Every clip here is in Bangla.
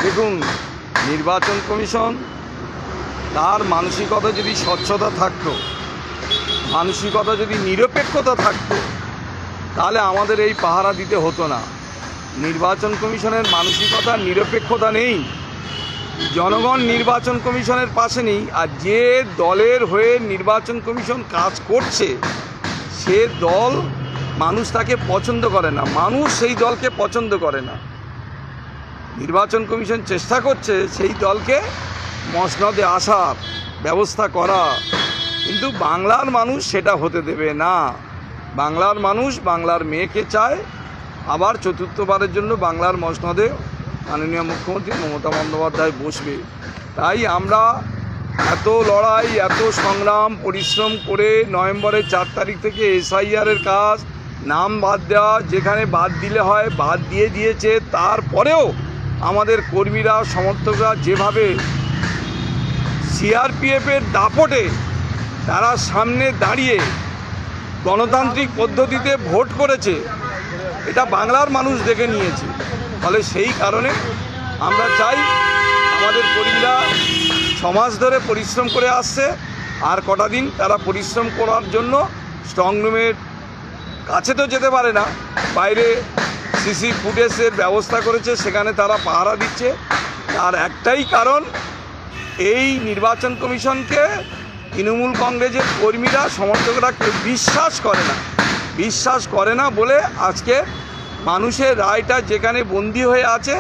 দেখুন, নির্বাচন কমিশন তার মানসিকতা যদি স্বচ্ছতা থাকতো, মানসিকতা যদি নিরপেক্ষতা থাকতো, তাহলে আমাদের এই পাহারা দিতে হতো না। নির্বাচন কমিশনের মানসিকতা নিরপেক্ষতা নেই, জনগণ নির্বাচন কমিশনের পাশে নেই। আর যে দলের হয়ে নির্বাচন কমিশন কাজ করছে সে দল মানুষ তাকে পছন্দ করে না, মানুষ সেই দলকে পছন্দ করে না। নির্বাচন কমিশন চেষ্টা করছে সেই দলকে মসনদে আসার ব্যবস্থা করা, কিন্তু বাংলার মানুষ সেটা হতে দেবে না। বাংলার মানুষ বাংলার মেয়েকে চায়, আবার চতুর্থবারের জন্য বাংলার মসনদে মাননীয় মুখ্যমন্ত্রী মমতা বন্দ্যোপাধ্যায় বসবে। তাই আমরা এত লড়াই, এত সংগ্রাম, পরিশ্রম করে নভেম্বরের 4 তারিখ থেকে এসআইআরের কাজ, নাম বাদ দেওয়া, যেখানে বাদ দিলে হয় বাদ দিয়ে দিয়েছে। তারপরেও আমাদের কর্মীরা, সমর্থকরা যেভাবে সিআরপিএফের দাপটে তারা সামনে দাঁড়িয়ে গণতান্ত্রিক পদ্ধতিতে ভোট করেছে, এটা বাংলার মানুষ দেখে নিয়েছে। ফলে সেই কারণে আমরা চাই আমাদের কর্মীরা সমাজ ধরে পরিশ্রম করে আসছে, আর কটা দিন তারা পরিশ্রম করার জন্য স্ট্রংরুমের কাছে তো যেতে পারে না, বাইরে সিসি ফুটেজের ব্যবস্থা করেছে, সেখানে তারা পাহারা দিচ্ছে। আর একটাই কারণ, এই নির্বাচন কমিশনকে তৃণমূল কংগ্রেসের কর্মীরা, সমর্থকরা কেউ বিশ্বাস করে না বলে আজকে মানুষের রায়টা যেখানে বন্দী হয়ে আছে,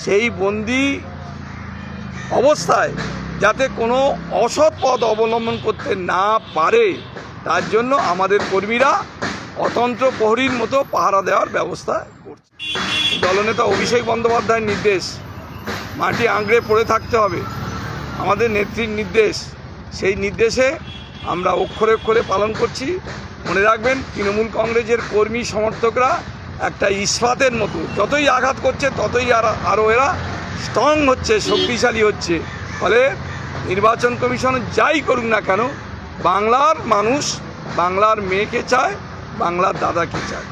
সেই বন্দী অবস্থায় যাতে কোনো অসৎ পথ অবলম্বন করতে না পারে, তার জন্য আমাদের কর্মীরা অতন্ত্র প্রহরীর মতো পাহারা দেওয়ার ব্যবস্থা করছে। দলনেতা অভিষেক বন্দ্যোপাধ্যায়ের নির্দেশ, মাটি আঁকড়ে পড়ে থাকতে হবে, আমাদের নেত্রীর নির্দেশ, সেই নির্দেশে আমরা অক্ষরে অক্ষরে পালন করছি। মনে রাখবেন, তৃণমূল কংগ্রেসের কর্মী সমর্থকরা একটা ইস্পাতের মতো, যতই আঘাত করছে ততই আরও এরা স্ট্রং হচ্ছে, শক্তিশালী হচ্ছে। ফলে নির্বাচন কমিশন যাই করুক না কেন, বাংলার মানুষ বাংলার মেয়েকে চায়, বাংলার দাদাকে চায়।